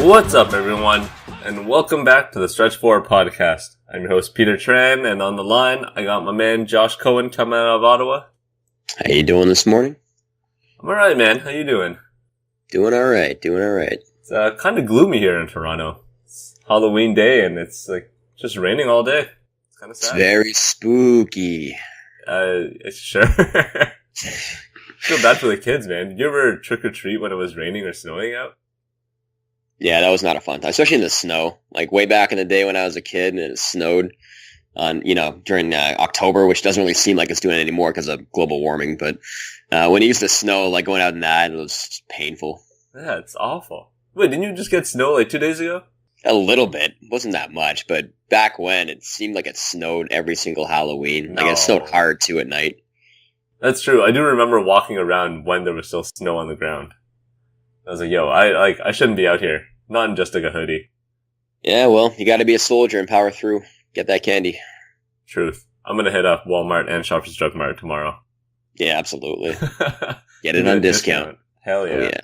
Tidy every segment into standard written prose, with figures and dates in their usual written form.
What's up, everyone, and welcome back to the Stretch 4 podcast. I'm your host, Peter Tran, and on the line, I got my man, Josh Cohen, coming out of Ottawa. How you doing this morning? I'm alright, man. How you doing? Doing alright. It's kind of gloomy here in Toronto. It's Halloween day, and it's just raining all day. It's kind of sad. It's very spooky. Sure. Feel bad for the kids, man. Did you ever trick-or-treat when it was raining or snowing out? Yeah, that was not a fun time, especially in the snow. Like way back in the day when I was a kid and it snowed during October, which doesn't really seem like it's doing it anymore because of global warming. But when it used to snow, like going out in that, it was just painful. Yeah, it's awful. Wait, didn't you just get snow like 2 days ago? A little bit. It wasn't that much, but back when it seemed like it snowed every single Halloween. No. Like it snowed hard too at night. That's true. I do remember walking around when there was still snow on the ground. I was like, yo, I shouldn't be out here. Not in just like a hoodie. Yeah, well, you gotta be a soldier and power through. Get that candy. Truth. I'm gonna hit up Walmart and Shoppers Drug Mart tomorrow. Yeah, absolutely. Get it on discount. Hell yeah.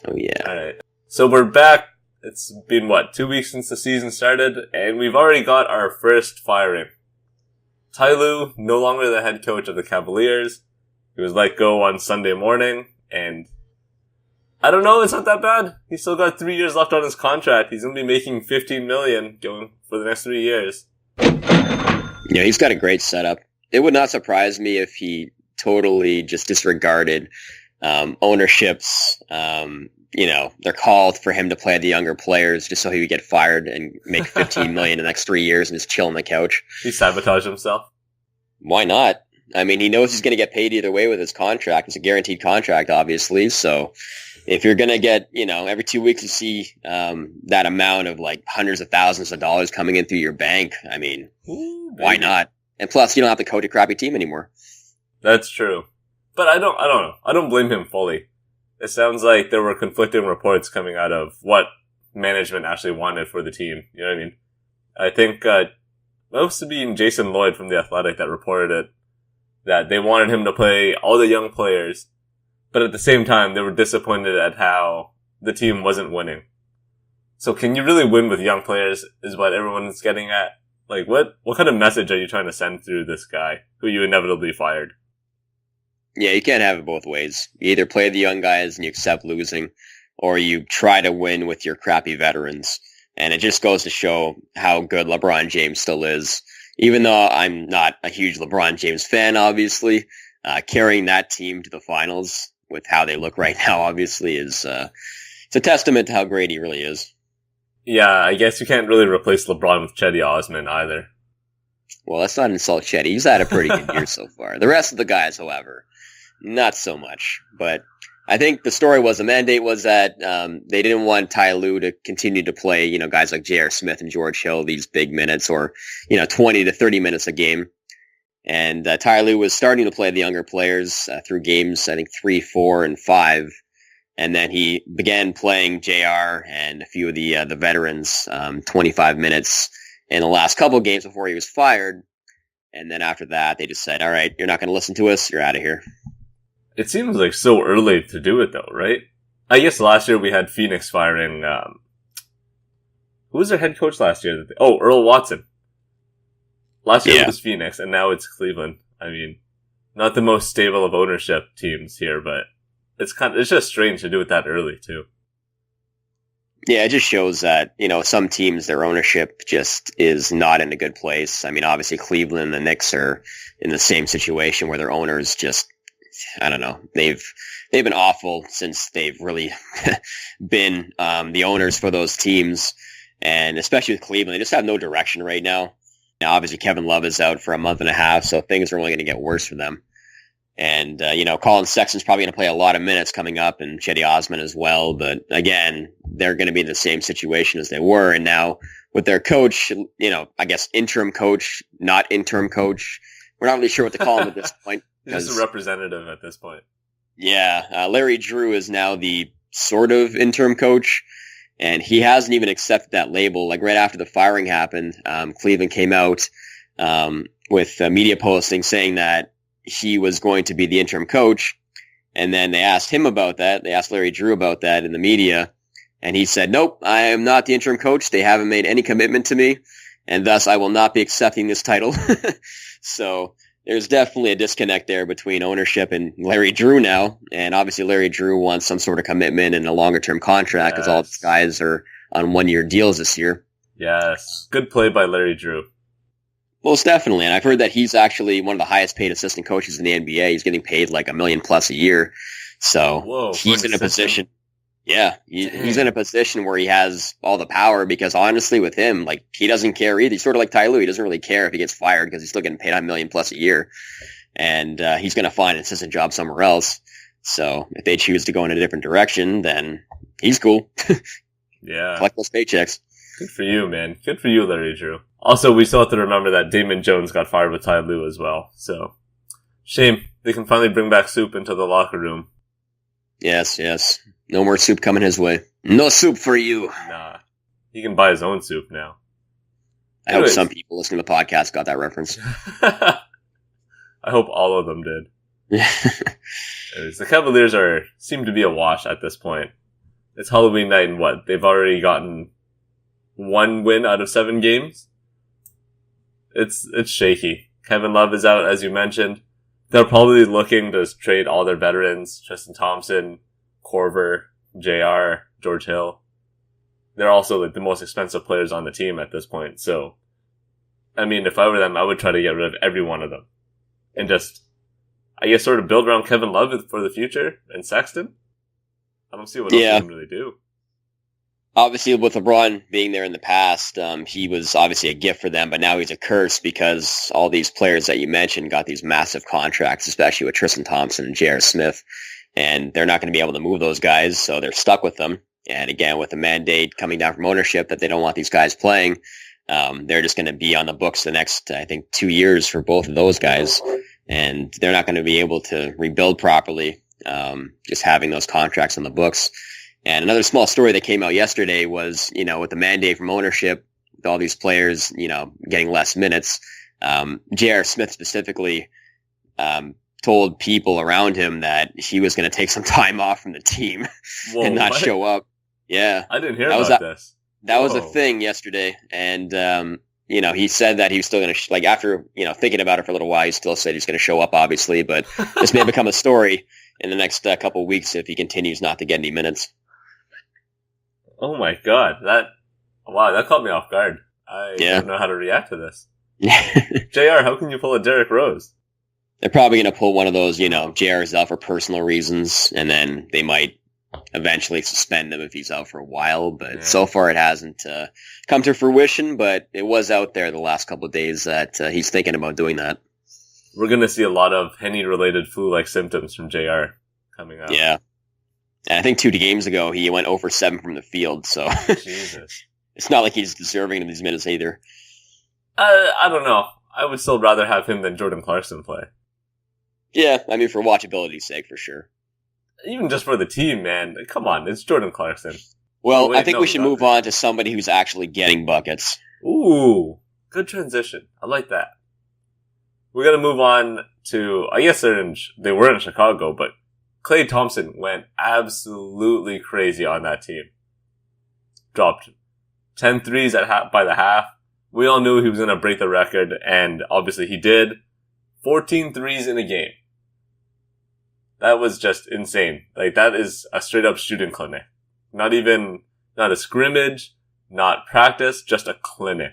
Oh yeah. Alright. So we're back. It's been, 2 weeks since the season started, and we've already got our first firing. Ty Lue, no longer the head coach of the Cavaliers. He was let go on Sunday morning, and I don't know, it's not that bad. He's still got 3 years left on his contract. He's going to be making $15 million going for the next 3 years. Yeah, he's got a great setup. It would not surprise me if he totally just disregarded ownerships. They're called for him to play the younger players just so he would get fired and make $15 million in the next 3 years and just chill on the couch. He sabotaged himself. Why not? I mean, he knows he's going to get paid either way with his contract. It's a guaranteed contract, obviously. So if you're going to get, every 2 weeks you see that amount of like hundreds of thousands of dollars coming in through your bank, I mean, why not? And plus, you don't have to coach a crappy team anymore. That's true. But I don't know. I don't blame him fully. It sounds like there were conflicting reports coming out of what management actually wanted for the team. You know what I mean? I think it must have been Jason Lloyd from The Athletic that reported it, that they wanted him to play all the young players, but at the same time, they were disappointed at how the team wasn't winning. So can you really win with young players is what everyone's getting at. Like, what kind of message are you trying to send through this guy who you inevitably fired? Yeah, you can't have it both ways. You either play the young guys and you accept losing, or you try to win with your crappy veterans. And it just goes to show how good LeBron James still is. Even though I'm not a huge LeBron James fan, obviously, carrying that team to the finals with how they look right now, obviously, is it's a testament to how great he really is. Yeah, I guess you can't really replace LeBron with Cedi Osman either. Well, let's not insult Cedi. He's had a pretty good year so far. The rest of the guys, however, not so much. But I think the story was, the mandate was that they didn't want Ty Lue to continue to play, guys like J.R. Smith and George Hill these big minutes or, 20 to 30 minutes a game. And Ty Lue was starting to play the younger players through games, I think 3, 4, and 5. And then he began playing JR and a few of the veterans 25 minutes in the last couple of games before he was fired. And then after that, they just said, all right, you're not going to listen to us. You're out of here. It seems like so early to do it, though, right? I guess last year we had Phoenix firing. Who was their head coach last year? Earl Watson. Last year it was Phoenix, and now it's Cleveland. I mean, not the most stable of ownership teams here, but it's just strange to do it that early too. Yeah, it just shows that, some teams, their ownership just is not in a good place. I mean, obviously Cleveland and the Knicks are in the same situation where their owners just, I don't know, they've been awful since they've really been the owners for those teams. And especially with Cleveland, they just have no direction right now. Now, obviously, Kevin Love is out for a month and a half, so things are only going to get worse for them. And, Colin Sexton's probably going to play a lot of minutes coming up, and Cedi Osman as well. But again, they're going to be in the same situation as they were. And now with their coach, I guess interim coach, not interim coach, we're not really sure what to call him at this point. He's just a representative at this point. Yeah. Larry Drew is now the sort of interim coach. And he hasn't even accepted that label. Like right after the firing happened, Cleveland came out with media posting saying that he was going to be the interim coach. And then they asked him about that. They asked Larry Drew about that in the media. And he said, nope, I am not the interim coach. They haven't made any commitment to me, and thus I will not be accepting this title. So there's definitely a disconnect there between ownership and Larry Drew now. And obviously Larry Drew wants some sort of commitment and a longer-term contract because all these guys are on one-year deals this year. Yes. Good play by Larry Drew. Most definitely. And I've heard that he's actually one of the highest paid assistant coaches in the NBA. He's getting paid like $1 million plus a year. So he's in a position. Yeah, he's in a position where he has all the power because honestly with him, like he doesn't care either. He's sort of like Ty Lue. He doesn't really care if he gets fired because he's still getting paid $1 million plus a year. And he's going to find an assistant job somewhere else. So if they choose to go in a different direction, then he's cool. Yeah. Collect those paychecks. Good for you, man. Good for you, Larry Drew. Also, we still have to remember that Damon Jones got fired with Ty Lue as well. So, shame. They can finally bring back Soup into the locker room. Yes. No more soup coming his way. No soup for you. Nah. He can buy his own soup now. I hope some people listening to the podcast got that reference. I hope all of them did. Anyways, the Cavaliers seem to be a wash at this point. It's Halloween night and what? They've already gotten 1 win out of 7 games? It's shaky. Kevin Love is out, as you mentioned. They're probably looking to trade all their veterans. Tristan Thompson, Korver, JR, George Hill. They're also like the most expensive players on the team at this point. So, I mean, if I were them, I would try to get rid of every one of them. And just, I guess, sort of build around Kevin Love for the future and Sexton. I don't see what else they can really do. Obviously, with LeBron being there in the past, he was obviously a gift for them, but now he's a curse because all these players that you mentioned got these massive contracts, especially with Tristan Thompson and J.R. Smith, and they're not going to be able to move those guys, so they're stuck with them. And again, with the mandate coming down from ownership that they don't want these guys playing, they're just going to be on the books the next, I think, 2 years for both of those guys, and they're not going to be able to rebuild properly, just having those contracts on the books. And another small story that came out yesterday was, with the mandate from ownership, with all these players, getting less minutes, J.R. Smith specifically told people around him that he was going to take some time off from the team and not show up. Yeah. I didn't hear about this. That was a thing yesterday. And, he said that he was still going to, after, thinking about it for a little while, he still said he's going to show up, obviously. But this may become a story in the next couple of weeks if he continues not to get any minutes. Oh my god, that caught me off guard. I don't know how to react to this. JR, how can you pull a Derrick Rose? They're probably going to pull one of those, JR's out for personal reasons, and then they might eventually suspend him if he's out for a while, but so far it hasn't come to fruition, but it was out there the last couple of days that he's thinking about doing that. We're going to see a lot of Henny-related flu-like symptoms from JR coming out. Yeah. And I think 2 games ago, he went 0 for 7 from the field, so Jesus. It's not like he's deserving of these minutes either. I don't know. I would still rather have him than Jordan Clarkson play. Yeah, I mean, for watchability's sake, for sure. Even just for the team, man. Come on, it's Jordan Clarkson. Well, I think we should move on to somebody who's actually getting buckets. Ooh, good transition. I like that. We're going to move on to, I guess they were in Chicago, but Klay Thompson went absolutely crazy on that team. Dropped 10 threes by the half. We all knew he was going to break the record, and obviously he did. 14 threes in a game. That was just insane. That is a straight up shooting clinic. Not a scrimmage, not practice, just a clinic.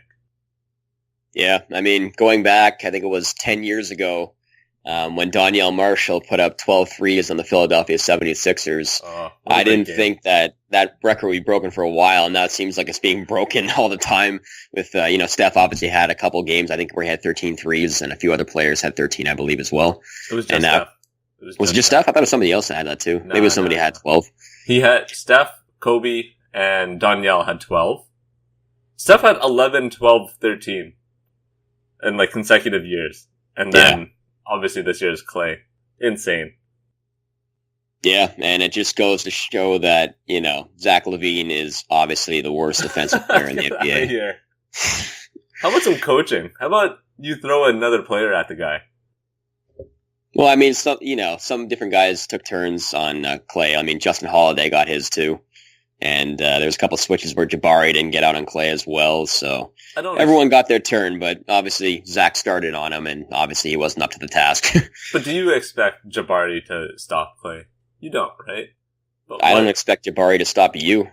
Yeah, I mean, going back, I think it was 10 years ago, when Donyell Marshall put up 12 threes on the Philadelphia 76ers. I didn't think that record would be broken for a while, and now it seems like it's being broken all the time with, Steph obviously had a couple games, I think, where he had 13 threes, and a few other players had 13, I believe, as well. It was just Steph. Was it just Steph? I thought it was somebody else that had that, too. Maybe somebody had 12. He had Steph, Kobe, and Donyell had 12. Steph had 11, 12, 13 in, consecutive years. And then... Obviously, this year's Klay. Insane. Yeah, and it just goes to show that, Zach LaVine is obviously the worst defensive player in the NBA. Here. How about some coaching? How about you throw another player at the guy? Well, I mean, some different guys took turns on Klay. I mean, Justin Holiday got his too. And there was a couple switches where Jabari didn't get out on Klay as well. So everyone got their turn, but obviously Zach started on him, and obviously he wasn't up to the task. But do you expect Jabari to stop Klay? You don't, right? But I don't expect Jabari to stop you.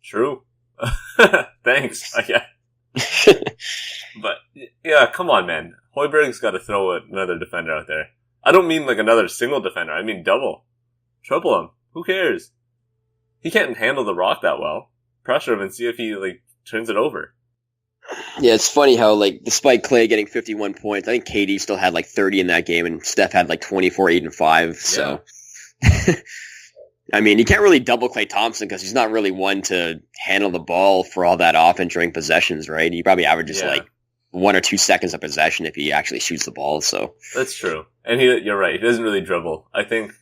True. Thanks. Yeah. But yeah, come on, man. Hoiberg's got to throw another defender out there. I don't mean like another single defender. I mean double. Triple him. Who cares? He can't handle the rock that well. Pressure him and see if he like turns it over. Yeah, it's funny how like despite Klay getting 51 points, I think KD still had like 30 in that game, and Steph had like 24, 8, and 5. So, I mean, you can't really double Klay Thompson because he's not really one to handle the ball for all that often during possessions, right? He probably averages like 1 or 2 seconds of possession if he actually shoots the ball. So that's true, and you're right. He doesn't really dribble. I think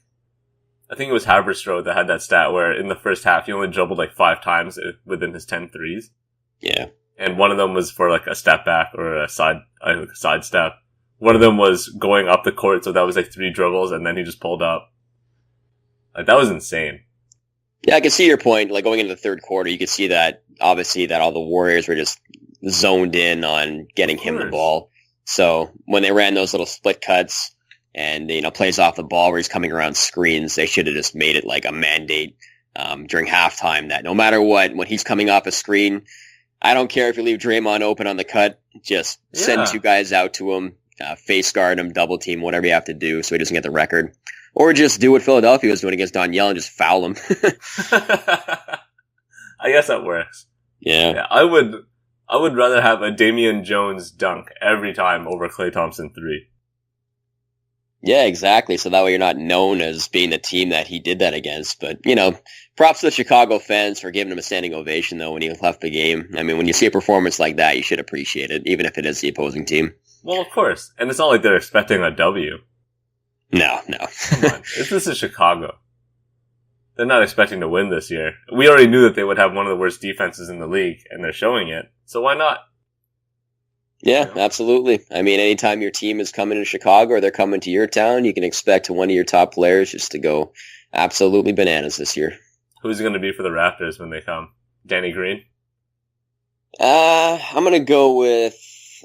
it was Haberstroh that had that stat where in the first half he only dribbled like 5 times within his 10 threes. Yeah. And one of them was for like a step back or a side step. One of them was going up the court, so that was like 3 dribbles, and then he just pulled up. Like, that was insane. Yeah, I can see your point. Like going into the third quarter, you could see that obviously that all the Warriors were just zoned in on getting him the ball. So when they ran those little split cuts and, plays off the ball where he's coming around screens, they should have just made it like a mandate during halftime that no matter what, when he's coming off a screen, I don't care if you leave Draymond open on the cut, just send 2 guys out to him, face guard him, double team, whatever you have to do so he doesn't get the record. Or just do what Philadelphia was doing against Danielle and just foul him. I guess that works. Yeah, I would rather have a Damian Jones dunk every time over Klay Thompson 3. Yeah, exactly. So that way you're not known as being the team that he did that against. But, props to the Chicago fans for giving him a standing ovation, though, when he left the game. I mean, when you see a performance like that, you should appreciate it, even if it is the opposing team. Well, of course. And it's not like they're expecting a W. No. Come on. This is Chicago. They're not expecting to win this year. We already knew that they would have one of the worst defenses in the league, and they're showing it. So why not? Yeah, absolutely. I mean, anytime your team is coming to Chicago or they're coming to your town, you can expect one of your top players just to go absolutely bananas this year. Who's it going to be for the Raptors when they come? Danny Green? I'm going to go with...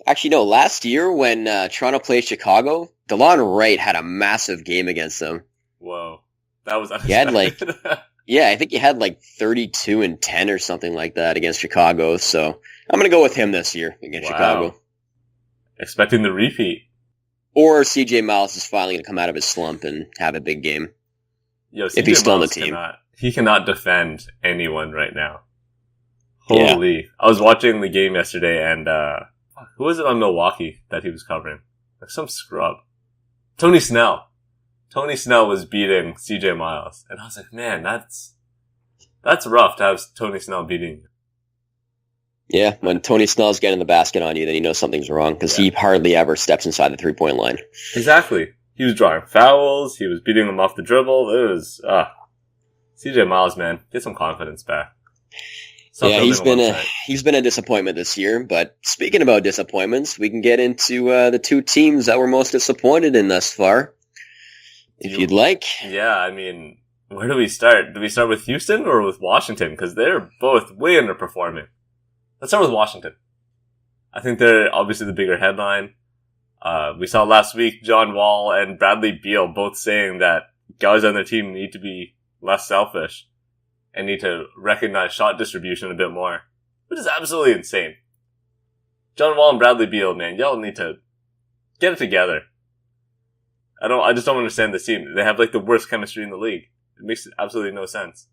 Actually, no, last year when Toronto played Chicago, DeLon Wright had a massive game against them. Whoa. That was unexpected. I think he had like 32 and 10 or something like that against Chicago. So I'm going to go with him this year against Chicago. Expecting the repeat. Or CJ Miles is finally going to come out of his slump and have a big game. If he's still on the team. He cannot defend anyone right now. Holy. Yeah. I was watching the game yesterday and who was it on Milwaukee that he was covering? Like some scrub. Tony Snell. Tony Snell was beating CJ Miles. And I was like, man, that's rough to have Tony Snell beating you. Yeah, when Tony Snell's getting the basket on you, then you know something's wrong because he hardly ever steps inside the 3-point line. Exactly. He was drawing fouls. He was beating them off the dribble. It was, CJ Miles, man, get some confidence back. He's been a disappointment this year. But speaking about disappointments, we can get into the 2 teams that were most disappointed in thus far, if you'd like. Yeah, I mean, where do we start? Do we start with Houston or with Washington? Because they're both way underperforming. Let's start with Washington. I think they're obviously the bigger headline. We saw last week John Wall and Bradley Beal both saying that guys on their team need to be less selfish and need to recognize shot distribution a bit more, which is absolutely insane. John Wall and Bradley Beal, man, y'all need to get it together. I just don't understand this team. They have like the worst chemistry in the league. It makes absolutely no sense.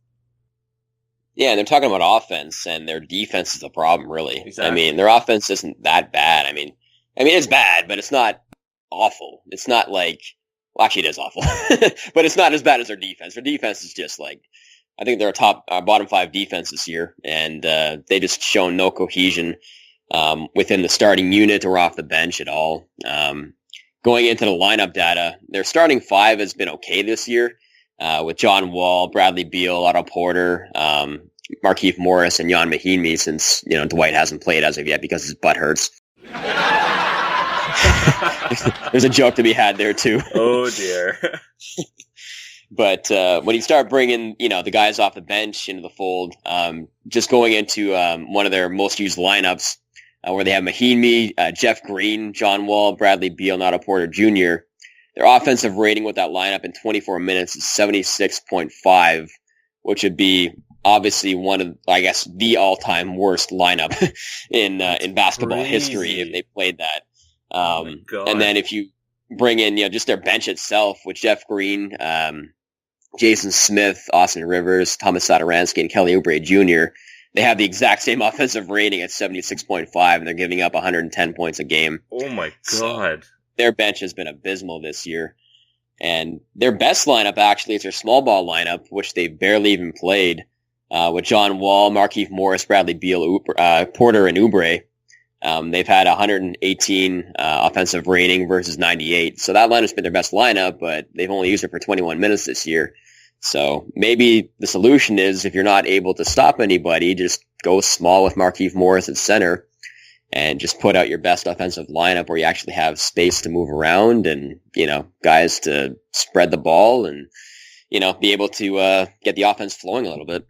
Yeah, and they're talking about offense, and their defense is the problem, really. Exactly. I mean, their offense isn't that bad. I mean, it's bad, but it's not awful. It's not like, well, actually, it is awful, but it's not as bad as their defense. Their defense is just like, I think they're a bottom 5 defense this year, and they just shown no cohesion within the starting unit or off the bench at all. Going into the lineup data, their starting 5 has been okay this year. With John Wall, Bradley Beal, Otto Porter, Markieff Morris, and Jan Mahinmi, since Dwight hasn't played as of yet because his butt hurts. There's a joke to be had there too. Oh dear. But when you start bringing, the guys off the bench into the fold, just going into one of their most used lineups, where they have Mahinmi, Jeff Green, John Wall, Bradley Beal, and Otto Porter Jr., their offensive rating with that lineup in 24 minutes is 76.5, which would be obviously one of, I guess, the all-time worst lineup in basketball history if they played that. And then if you bring in, just their bench itself with Jeff Green, Jason Smith, Austin Rivers, Thomas Satoransky, and Kelly Oubre Jr., they have the exact same offensive rating at 76.5, and they're giving up 110 points a game. Oh my God. So their bench has been abysmal this year. And their best lineup, actually, is their small ball lineup, which they barely even played, with John Wall, Markieff Morris, Bradley Beal, Porter, and Oubre. They've had 118 offensive rating versus 98. So that lineup's been their best lineup, but they've only used it for 21 minutes this year. So maybe the solution is, if you're not able to stop anybody, just go small with Markieff Morris at center and just put out your best offensive lineup where you actually have space to move around and, guys to spread the ball and, be able to get the offense flowing a little bit.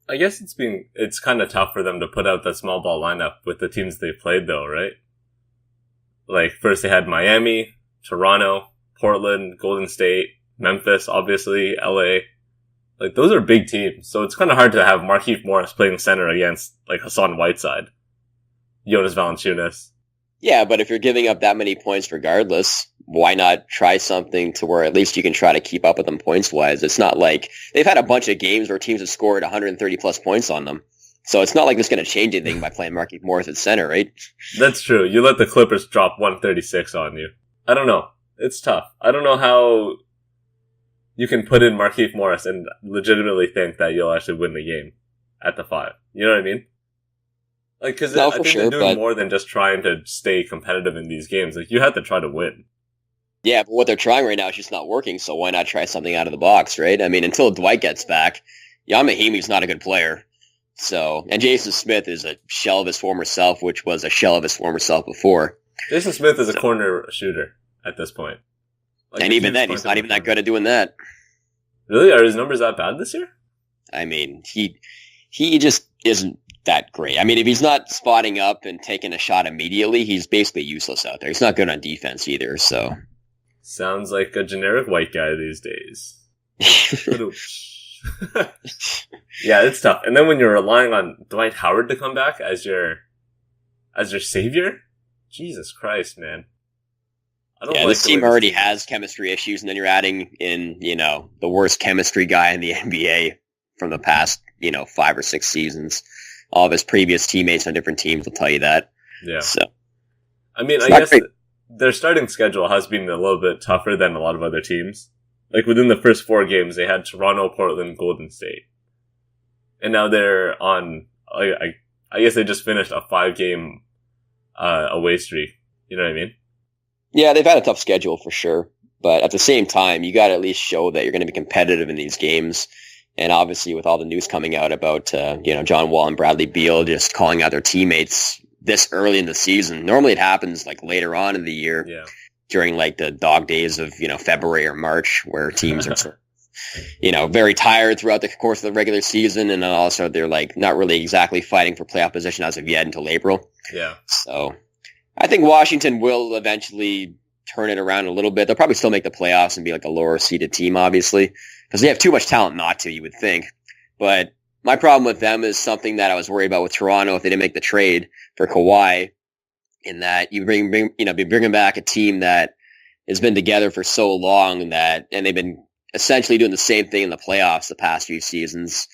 I guess it's kind of tough for them to put out that small ball lineup with the teams they played, though, right? Like, first they had Miami, Toronto, Portland, Golden State, Memphis, obviously, LA. Like, those are big teams, so it's kind of hard to have Markieff Morris playing center against, like, Hassan Whiteside, Jonas Valanciunas. Yeah, but if you're giving up that many points regardless, why not try something to where at least you can try to keep up with them points-wise? It's not like they've had a bunch of games where teams have scored 130-plus points on them. So it's not like it's going to change anything by playing Markieff Morris at center, right? That's true. You let the Clippers drop 136 on you. I don't know. It's tough. I don't know how you can put in Markieff Morris and legitimately think that you'll actually win the game at the 5. You know what I mean? Like, because I think they're doing more than just trying to stay competitive in these games. Like, you have to try to win. Yeah, but what they're trying right now is just not working, so why not try something out of the box, right? I mean, until Dwight gets back, Jan Mahimi's not a good player. So, and Jason Smith is a shell of his former self, which was a shell of his former self before. Jason Smith is a corner shooter at this point. Like, and even then, he's not even that good at doing that. Really? Are his numbers that bad this year? I mean, he just isn't that great. I mean, if he's not spotting up and taking a shot immediately, he's basically useless out there. He's not good on defense either, so. Sounds like a generic white guy these days. Yeah, it's tough. And then when you're relying on Dwight Howard to come back as your savior, Jesus Christ, man. This team already has chemistry issues, and then you're adding in, the worst chemistry guy in the NBA from the past, 5 or 6 seasons. All of his previous teammates on different teams will tell you that. Yeah. So, I mean, I guess their starting schedule has been a little bit tougher than a lot of other teams. Like, within the first 4 games, they had Toronto, Portland, Golden State. And now they're on, I guess they just finished a 5-game away streak. You know what I mean? Yeah, they've had a tough schedule for sure. But at the same time, you got to at least show that you're going to be competitive in these games. And obviously, with all the news coming out about, John Wall and Bradley Beal just calling out their teammates this early in the season. Normally it happens like later on in the year during like the dog days of, February or March, where teams are, very tired throughout the course of the regular season. And then also they're like not really exactly fighting for playoff position as of yet until April. Yeah. So I think Washington will eventually turn it around a little bit. They'll probably still make the playoffs and be like a lower seeded team, obviously, because they have too much talent not to, you would think. But my problem with them is something that I was worried about with Toronto if they didn't make the trade for Kawhi, in that you be bringing back a team that has been together for so long and they've been essentially doing the same thing in the playoffs the past few seasons,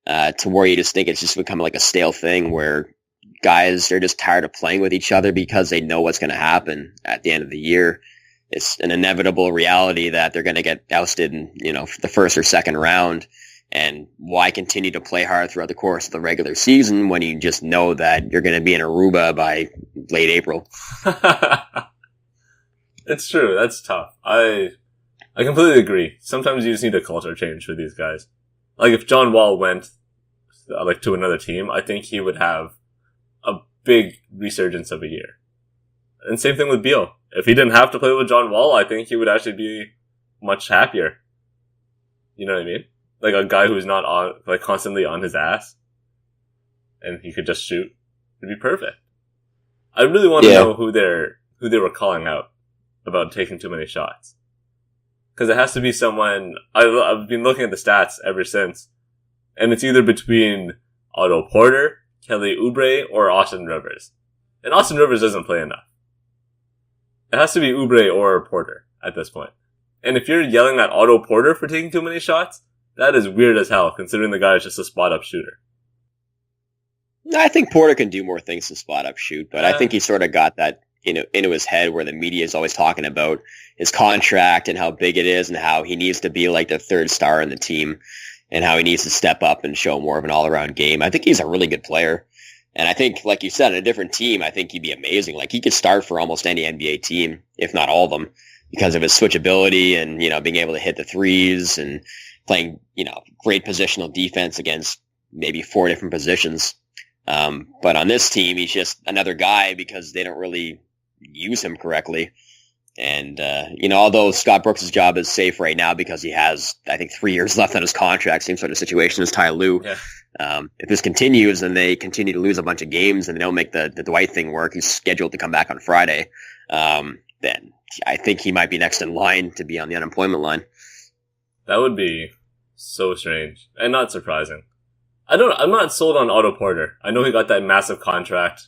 to where you just think it's just become like a stale thing where guys are just tired of playing with each other because they know what's going to happen at the end of the year. It's an inevitable reality that they're going to get ousted in, the first or second round. And why continue to play hard throughout the course of the regular season when you just know that you're going to be in Aruba by late April? It's true. That's tough. I completely agree. Sometimes you just need a culture change for these guys. Like, if John Wall went to another team, I think he would have a big resurgence of a year. And same thing with Beal. If he didn't have to play with John Wall, I think he would actually be much happier. You know what I mean? Like a guy who's not on, like constantly on his ass, and he could just shoot. It'd be perfect. I really want to know who they were calling out about taking too many shots. Because it has to be someone. I've been looking at the stats ever since, and it's either between Otto Porter, Kelly Oubre, or Austin Rivers. And Austin Rivers doesn't play enough. It has to be Oubre or Porter at this point. And if you're yelling at Otto Porter for taking too many shots, that is weird as hell, considering the guy is just a spot-up shooter. I think Porter can do more things than spot-up shoot, but I think he sort of got that into his head where the media is always talking about his contract and how big it is and how he needs to be like the third star in the team and how he needs to step up and show more of an all-around game. I think he's a really good player. And I think, like you said, on a different team, I think he'd be amazing. Like, he could start for almost any NBA team, if not all of them, because of his switchability and, being able to hit the threes and playing, great positional defense against maybe 4 different positions. But on this team, he's just another guy because they don't really use him correctly. And, although Scott Brooks' job is safe right now because he has, I think, 3 years left on his contract, same sort of situation as Ty Lue. Yeah. If this continues and they continue to lose a bunch of games and they don't make the Dwight thing work, he's scheduled to come back on Friday, then I think he might be next in line to be on the unemployment line. That would be so strange and not surprising. I'm not sold on Otto Porter. I know he got that massive contract.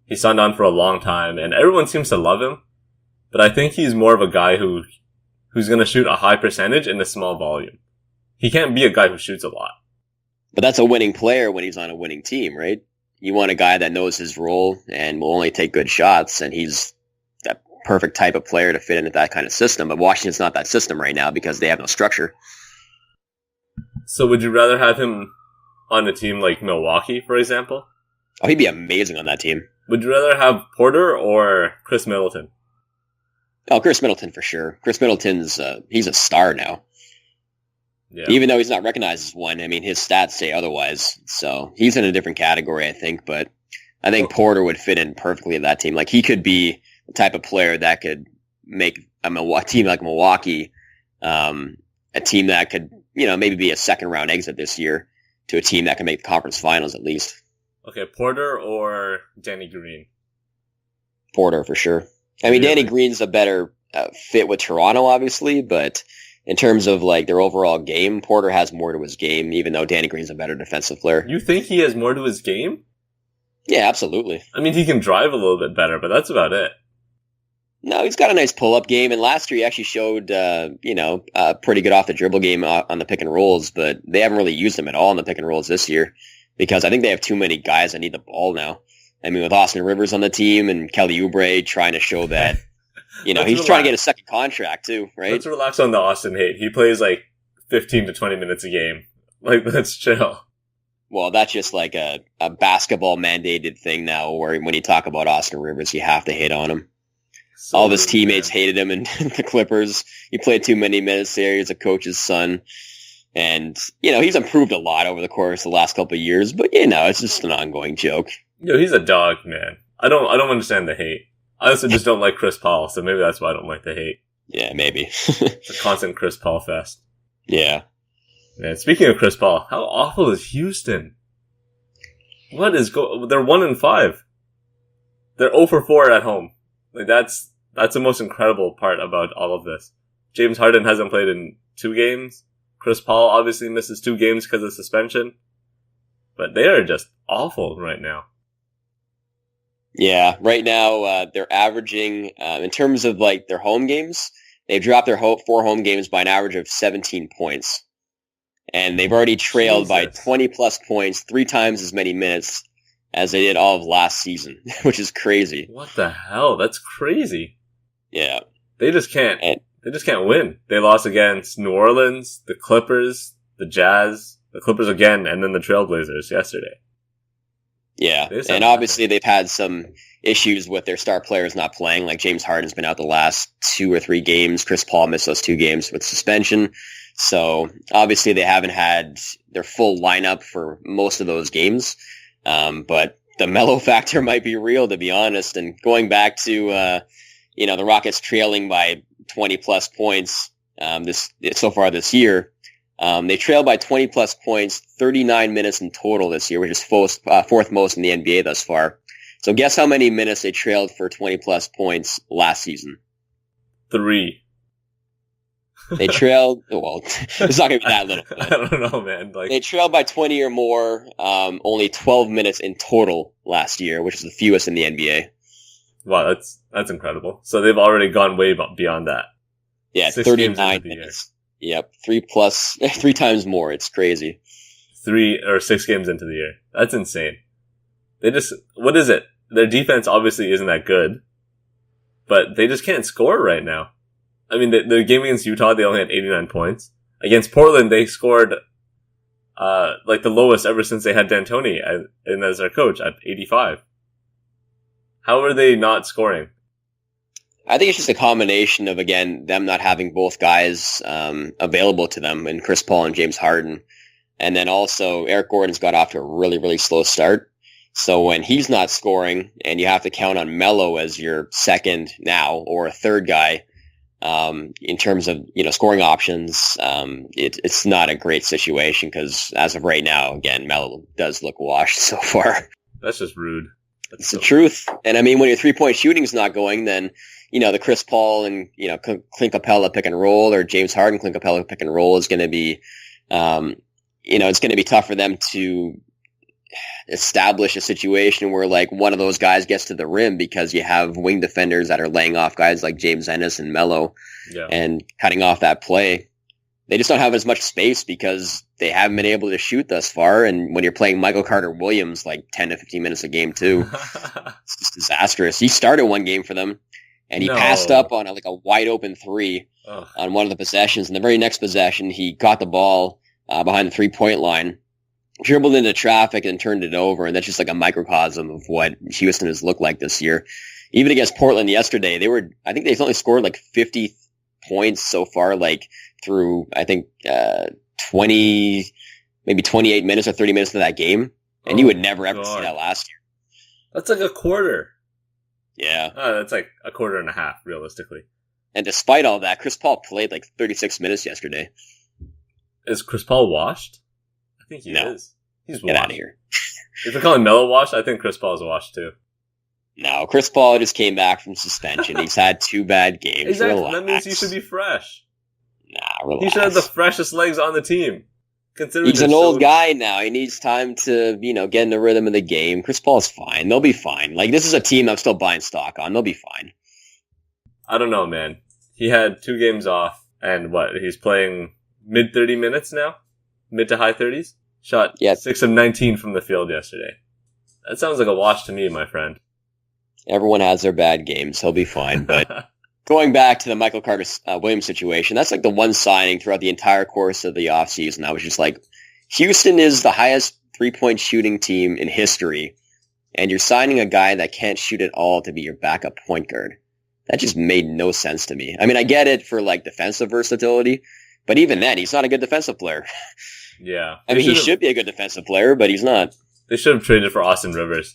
He signed on for a long time and everyone seems to love him. But I think he's more of a guy who's going to shoot a high percentage in a small volume. He can't be a guy who shoots a lot. But that's a winning player when he's on a winning team, right? You want a guy that knows his role and will only take good shots, and he's that perfect type of player to fit into that kind of system. But Washington's not that system right now because they have no structure. So would you rather have him on a team like Milwaukee, for example? Oh, he'd be amazing on that team. Would you rather have Porter or Chris Middleton? Oh, Chris Middleton for sure. Chris Middleton's he's a star now. Yeah. Even though he's not recognized as one, I mean, his stats say otherwise. So he's in a different category, I think. But I think Porter would fit in perfectly in that team. Like, he could be the type of player that could make a team like Milwaukee a team that could, maybe be a second-round exit this year to a team that can make the conference finals at least. Okay, Porter or Danny Green? Porter, for sure. I mean, Danny Green's a better fit with Toronto, obviously, but in terms of like their overall game, Porter has more to his game, even though Danny Green's a better defensive player. You think he has more to his game? Yeah, absolutely. I mean, he can drive a little bit better, but that's about it. No, he's got a nice pull-up game, and last year he actually showed, a pretty good off-the-dribble game on the pick and rolls, but they haven't really used him at all in the pick and rolls this year because I think they have too many guys that need the ball now. I mean, with Austin Rivers on the team and Kelly Oubre trying to show that, he's trying to get a second contract too, right? Let's relax on the Austin hate. He plays like 15 to 20 minutes a game. Like, let's chill. Well, that's just like a basketball mandated thing now where when you talk about Austin Rivers, you have to hate on him. So all of his teammates hated him in the Clippers. He played too many minutes there. He's a coach's son. And, he's improved a lot over the course of the last couple of years, but it's just an ongoing joke. He's a dog, man. I don't understand the hate. I also just don't like Chris Paul, so maybe that's why I don't like the hate. Yeah, maybe. It's a constant Chris Paul fest. Yeah. Man, speaking of Chris Paul, how awful is Houston? What is they're 1-5. They're 0 for 4 at home. Like, that's the most incredible part about all of this. James Harden hasn't played in 2 games. Chris Paul obviously misses 2 games because of suspension. But they are just awful right now. Yeah, right now they're averaging, in terms of like their home games, they've dropped their 4 home games by an average of 17 points. And they've already trailed by 20 plus points 3 times as many minutes as they did all of last season, which is crazy. What the hell? That's crazy. Yeah. They just can't win. They lost against New Orleans, the Clippers, the Jazz, the Clippers again, and then the Trailblazers yesterday. Yeah, and obviously they've had some issues with their star players not playing. Like James Harden's been out the last 2 or 3 games. Chris Paul missed those 2 games with suspension. So obviously they haven't had their full lineup for most of those games. But the mellow factor might be real, to be honest. And going back to, the Rockets trailing by 20 plus points so far this year, They trailed by 20 plus points, 39 minutes in total this year, which is fourth most in the NBA thus far. So guess how many minutes they trailed for 20 plus points last season? 3. They trailed, well, it's not going to be that little. I don't know, man. They trailed by 20 or more, only 12 minutes in total last year, which is the fewest in the NBA. Wow, that's incredible. So they've already gone way beyond that. Yeah, 39 minutes. Yep, 3 times more. It's crazy. 3 or 6 games into the year. That's insane. What is it? Their defense obviously isn't that good, but they just can't score right now. I mean, the game against Utah, they only had 89 points. Against Portland, they scored, the lowest ever since they had D'Antoni as their coach at 85. How are they not scoring? I think it's just a combination of, again, them not having both guys available to them, and Chris Paul and James Harden. And then also, Eric Gordon's got off to a really, really slow start. So when he's not scoring, and you have to count on Melo as your second now, or a third guy, in terms of, scoring options, it's not a great situation, because as of right now, again, Melo does look washed so far. That's just rude. It's the truth. And I mean, when your 3-point shooting's not going, then, the Chris Paul and, Clint Capella pick and roll, or James Harden Clint Capella pick and roll is going to be, it's going to be tough for them to establish a situation where, like, one of those guys gets to the rim, because you have wing defenders that are laying off guys like James Ennis and Melo, and cutting off that play. They just don't have as much space because they haven't been able to shoot thus far. And when you're playing Michael Carter-Williams like 10 to 15 minutes a game too, it's just disastrous. He started one game for them, and he passed up on a wide open 3 on one of the possessions. And the very next possession, he got the ball behind the 3-point line, dribbled into traffic, and turned it over. And that's just like a microcosm of what Houston has looked like this year. Even against Portland yesterday, I think they've only scored 50 points so far, through, I think, 20, maybe 28 minutes or 30 minutes of that game. And you would never, ever see that last year. That's like a quarter. Yeah. That's like a quarter and a half, realistically. And despite all that, Chris Paul played 36 minutes yesterday. Is Chris Paul washed? I think he is. He's washed. Get out of here. If you're calling Melo washed, I think Chris Paul's washed too. No, Chris Paul just came back from suspension. He's had 2 bad games. Exactly. Relax. That means he should be fresh. Nah, relax. He should have the freshest legs on the team. He's an old guy now. He needs time to, get in the rhythm of the game. Chris Paul's fine. They'll be fine. This is a team I'm still buying stock on. They'll be fine. I don't know, man. He had 2 games off, and he's playing mid 30 minutes now? Mid to high 30s? Shot 6 of 19 from the field yesterday. That sounds like a wash to me, my friend. Everyone has their bad games. He'll be fine, but... Going back to the Michael Carter-Williams situation, that's the one signing throughout the entire course of the offseason. I was just Houston is the highest 3-point shooting team in history, and you're signing a guy that can't shoot at all to be your backup point guard. That just made no sense to me. I mean, I get it for defensive versatility, but even then, he's not a good defensive player. Yeah. I mean, he should be a good defensive player, but he's not. They should have traded for Austin Rivers.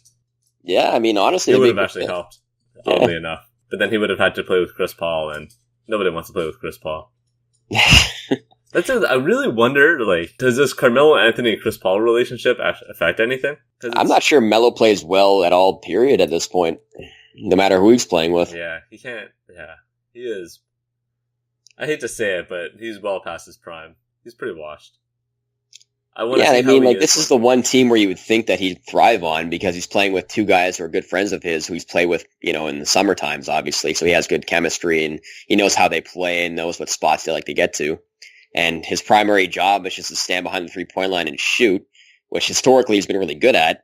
Yeah, I mean, honestly, it would have actually helped, oddly enough. But then he would have had to play with Chris Paul, and nobody wants to play with Chris Paul. I really wonder, does this Carmelo Anthony Chris Paul relationship affect anything? I'm not sure Melo plays well at all, period, at this point. No matter who he's playing with. Yeah, he can't. Yeah, he is. I hate to say it, but he's well past his prime. He's pretty washed. This is the one team where you would think that he'd thrive on, because he's playing with 2 guys who are good friends of his, who he's played with, in the summer times, obviously. So he has good chemistry, and he knows how they play and knows what spots they like to get to. And his primary job is just to stand behind the 3-point line and shoot, which historically he's been really good at.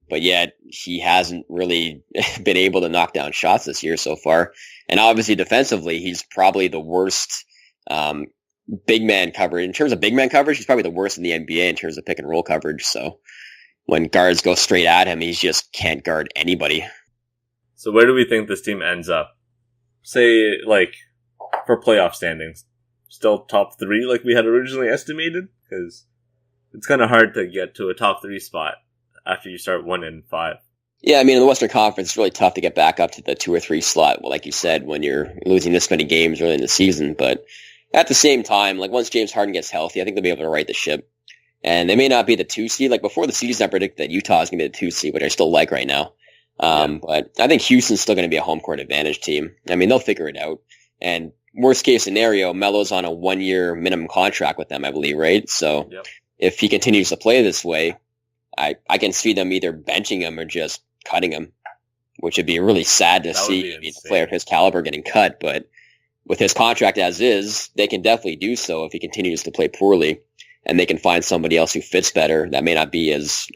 But yet he hasn't really been able to knock down shots this year so far. And obviously defensively, he's probably the worst, big man coverage. In terms of big man coverage, he's probably the worst in the NBA in terms of pick and roll coverage. So when guards go straight at him, he just can't guard anybody. So where do we think this team ends up? Say, for playoff standings. Still top 3 like we had originally estimated? Because it's kind of hard to get to a top 3 spot after you start 1-5. Yeah, I mean, in the Western Conference, it's really tough to get back up to the 2 or 3 slot, like you said, when you're losing this many games early in the season. But At the same time, like once James Harden gets healthy, I think they'll be able to right the ship. And they may not be the 2 seed. Like before the season, I predicted that Utah is going to be the 2 seed, which I still like right now. But I think Houston's still going to be a home court advantage team. I mean, they'll figure it out. And worst case scenario, Melo's on a 1-year minimum contract with them, I believe, right? So if he continues to play this way, I can see them either benching him or just cutting him, which would be really sad to see. A player of his caliber getting cut, but with his contract as is, they can definitely do so if he continues to play poorly, and they can find somebody else who fits better that may not be as,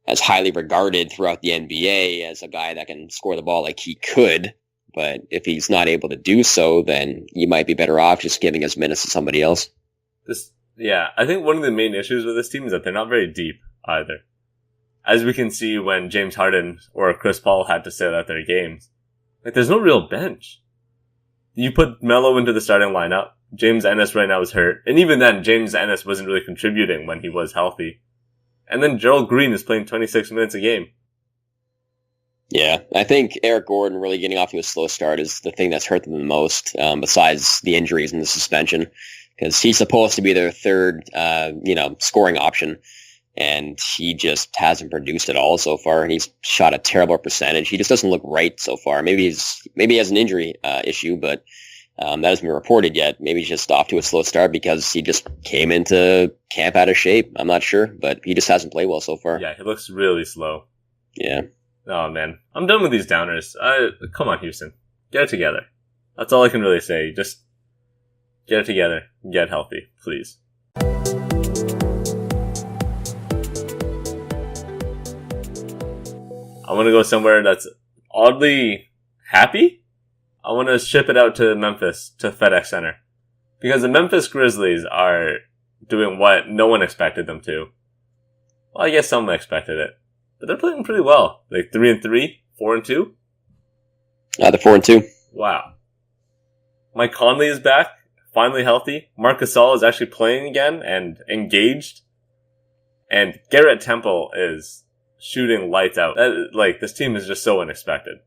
as highly regarded throughout the NBA as a guy that can score the ball like he could. But if he's not able to do so, then you might be better off just giving his minutes to somebody else. I think one of the main issues with this team is that they're not very deep either. As we can see when James Harden or Chris Paul had to sit out their games. Like, there's no real bench. You put Melo into the starting lineup. James Ennis right now is hurt. And even then, James Ennis wasn't really contributing when he was healthy. And then Gerald Green is playing 26 minutes a game. Yeah, I think Eric Gordon really getting off to a slow start is the thing that's hurt them the most, besides the injuries and the suspension. Because he's supposed to be their third, scoring option. And he just hasn't produced at all so far. And he's shot a terrible percentage. He just doesn't look right so far. Maybe he has an injury issue, but that hasn't been reported yet. Maybe he's just off to a slow start because he just came into camp out of shape. I'm not sure, but he just hasn't played well so far. Yeah, he looks really slow. Yeah. Oh, man. I'm done with these downers. Come on, Houston. Get it together. That's all I can really say. Just get it together. Get healthy, please. I want to go somewhere that's oddly happy. I want to ship it out to Memphis, to FedEx Center. Because the Memphis Grizzlies are doing what no one expected them to. Well, I guess some expected it. But they're playing pretty well. Like 3-3, 4-2. They're 4-2. Wow. Mike Conley is back, finally healthy. Marc Gasol is actually playing again and engaged. And Garrett Temple is shooting lights out. This team is just so unexpected.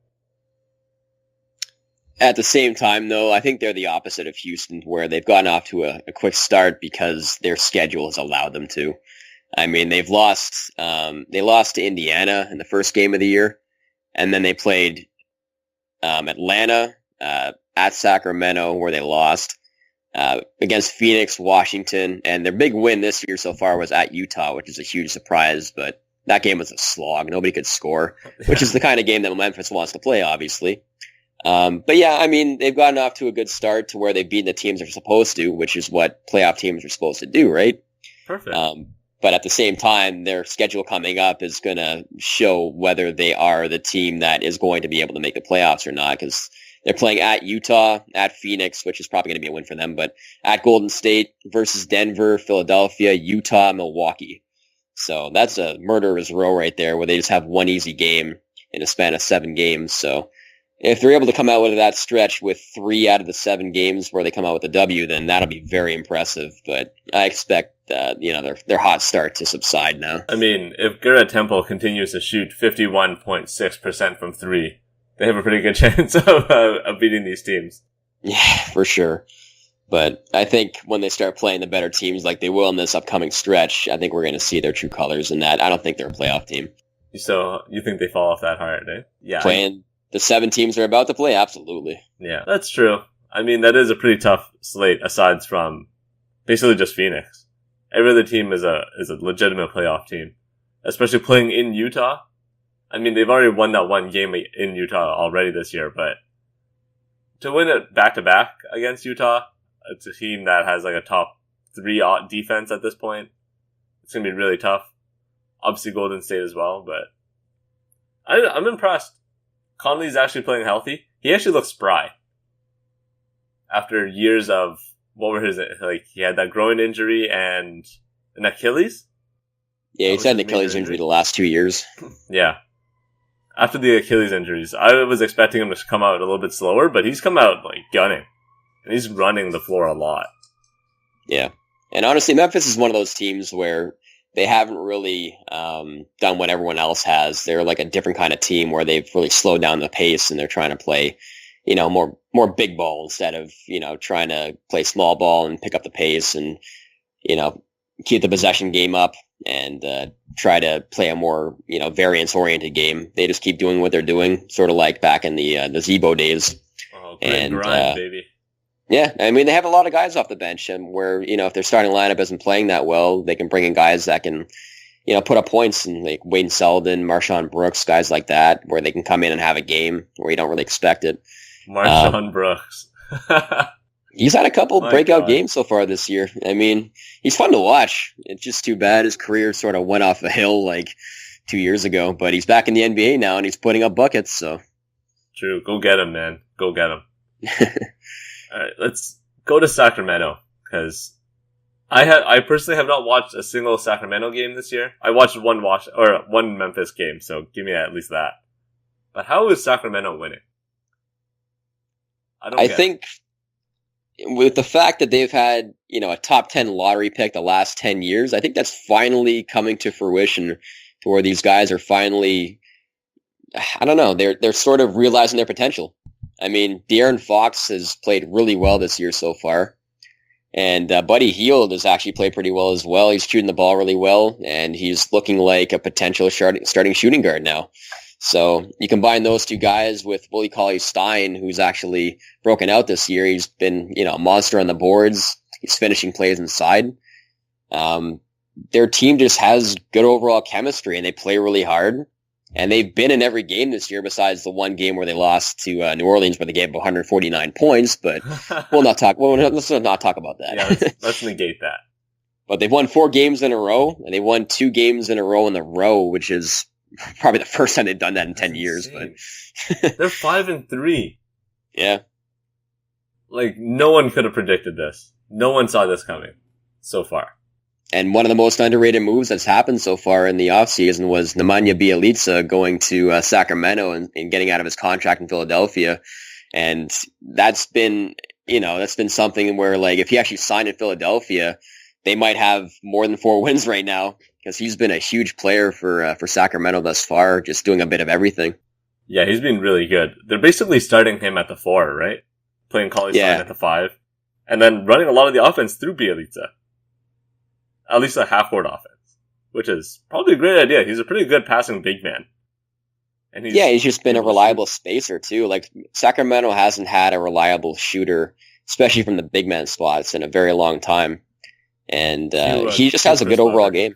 At the same time, though, I think they're the opposite of Houston, where they've gotten off to a quick start because their schedule has allowed them to. I mean, they lost to Indiana in the first game of the year, and then they played Atlanta at Sacramento, where they lost, against Phoenix, Washington, and their big win this year so far was at Utah, which is a huge surprise, but that game was a slog. Nobody could score, which is the kind of game that Memphis wants to play, obviously. But yeah, I mean, they've gotten off to a good start to where they've beaten the teams they're supposed to, which is what playoff teams are supposed to do, right? Perfect. But at the same time, their schedule coming up is going to show whether they are the team that is going to be able to make the playoffs or not, because they're playing at Utah, at Phoenix, which is probably going to be a win for them, but at Golden State versus Denver, Philadelphia, Utah, Milwaukee. So that's a murderer's row right there where they just have one easy game in a span of 7 games. So if they're able to come out with that stretch with 3 out of the 7 games where they come out with a W, then that'll be very impressive. But I expect their hot start to subside now. I mean, if Garrett Temple continues to shoot 51.6% from 3, they have a pretty good chance of beating these teams. Yeah, for sure. But I think when they start playing the better teams like they will in this upcoming stretch, I think we're going to see their true colors in that. I don't think they're a playoff team. So you think they fall off that hard, eh? Yeah. Playing the 7 teams they're about to play, absolutely. Yeah, that's true. I mean, that is a pretty tough slate aside from basically just Phoenix. Every other team is a legitimate playoff team, especially playing in Utah. I mean, they've already won that one game in Utah already this year, but to win it back-to-back against Utah, it's a team that has like a top 3 defense at this point. It's going to be really tough. Obviously Golden State as well, but I'm impressed. Conley's actually playing healthy. He actually looks spry. After years of, he had that groin injury and an Achilles? Yeah, he's had an Achilles injury the last 2 years. Yeah. After the Achilles injuries, I was expecting him to come out a little bit slower, but he's come out gunning. And he's running the floor a lot. Yeah. And honestly, Memphis is one of those teams where they haven't really done what everyone else has. They're like a different kind of team where they've really slowed down the pace and they're trying to play more big ball instead of, trying to play small ball and pick up the pace and, keep the possession game up and try to play a more, variance-oriented game. They just keep doing what they're doing, sort of like back in the Zebo days. Oh, great grind, baby. Yeah, I mean, they have a lot of guys off the bench, and where, if their starting lineup isn't playing that well, they can bring in guys that can, put up points, and like Wade Selden, Marshawn Brooks, guys like that, where they can come in and have a game where you don't really expect it. Marshawn Brooks. He's had a couple breakout games so far this year. I mean, he's fun to watch. It's just too bad his career sort of went off a hill like 2 years ago, but he's back in the NBA now, and he's putting up buckets, so. True. Go get him, man. Go get him. All right, let's go to Sacramento, because I personally have not watched a single Sacramento game this year. I watched one Memphis game, so give me at least that. But how is Sacramento winning? I think with the fact that they've had, a top 10 lottery pick the last 10 years, I think that's finally coming to fruition to where these guys are finally, I don't know, they're sort of realizing their potential. I mean, De'Aaron Fox has played really well this year so far. And Buddy Hield has actually played pretty well as well. He's shooting the ball really well, and he's looking like a potential starting shooting guard now. So you combine those two guys with Willie Cauley-Stein, who's actually broken out this year. He's been, a monster on the boards. He's finishing plays inside. Their team just has good overall chemistry, and they play really hard. And they've been in every game this year besides the one game where they lost to New Orleans where they gave up 149 points. But let's not talk about that. Yeah, let's negate that. But they've won 4 games in a row, and they won 2 games in a row in the row, which is probably the first time they've done that in 10 years. But they're 5-3. Yeah. Like, no one could have predicted this. No one saw this coming so far. And one of the most underrated moves that's happened so far in the offseason was Nemanja Bjelica going to Sacramento and getting out of his contract in Philadelphia. And that's been something where, like, if he actually signed in Philadelphia, they might have more than 4 wins right now, because he's been a huge player for Sacramento thus far, just doing a bit of everything. Yeah, he's been really good. They're basically starting him at the 4, right? Playing Cauley-Stein at the 5. And then running a lot of the offense through Bjelica. At least a half-court offense, which is probably a great idea. He's a pretty good passing big man. And he's just been a reliable spacer, too. Like, Sacramento hasn't had a reliable shooter, especially from the big man spots, in a very long time. And he just has a good overall game.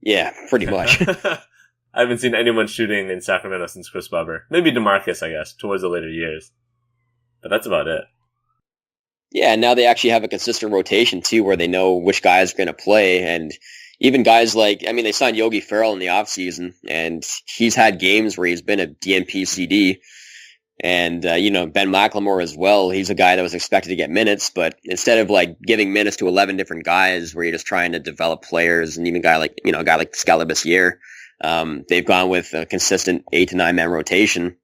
Yeah, pretty much. I haven't seen anyone shooting in Sacramento since Chris Webber. Maybe DeMarcus, I guess, towards the later years. But that's about it. Yeah, and now they actually have a consistent rotation, too, where they know which guys are going to play. And even guys like, I mean, they signed Yogi Ferrell in the offseason, and he's had games where he's been a DNP CD. And, Ben McLemore as well. He's a guy that was expected to get minutes, but instead of, like, giving minutes to 11 different guys where you're just trying to develop players, and even a guy like Scalabissiere, they've gone with a consistent 8 to 9 man rotation.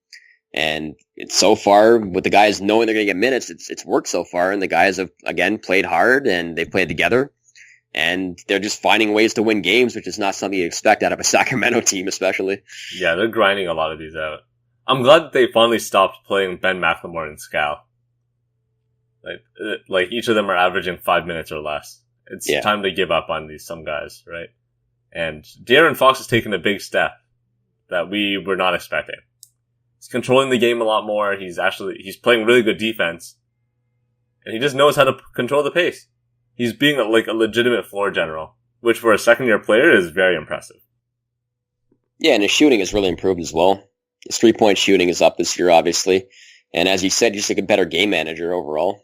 And so far, with the guys knowing they're going to get minutes, it's worked so far. And the guys have, again, played hard, and they've played together. And they're just finding ways to win games, which is not something you expect out of a Sacramento team, especially. Yeah, they're grinding a lot of these out. I'm glad that they finally stopped playing Ben McLemore and Scal. Like each of them are averaging 5 minutes or less. It's time to give up on some guys, right? And De'Aaron Fox has taken a big step that we were not expecting. He's controlling the game a lot more. He's playing really good defense. And he just knows how to control the pace. He's being a legitimate floor general, which for a second-year player is very impressive. Yeah, and his shooting has really improved as well. His 3-point shooting is up this year, obviously. And as you said, he's just a better game manager overall.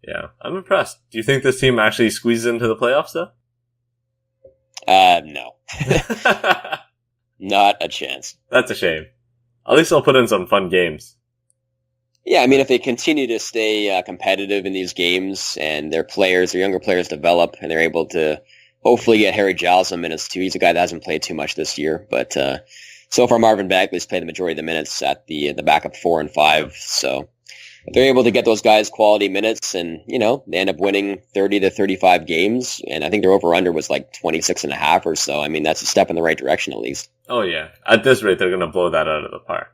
Yeah, I'm impressed. Do you think this team actually squeezes into the playoffs, though? No. Not a chance. That's a shame. At least they'll put in some fun games. Yeah, I mean, if they continue to stay competitive in these games and their younger players develop and they're able to hopefully get Harry Giles some minutes too. He's a guy that hasn't played too much this year, but so far Marvin Bagley's played the majority of the minutes at the backup 4 and 5. So if they're able to get those guys quality minutes and, they end up winning 30 to 35 games, and I think their over-under was like 26.5 or so. I mean, that's a step in the right direction at least. Oh, yeah. At this rate, they're going to blow that out of the park.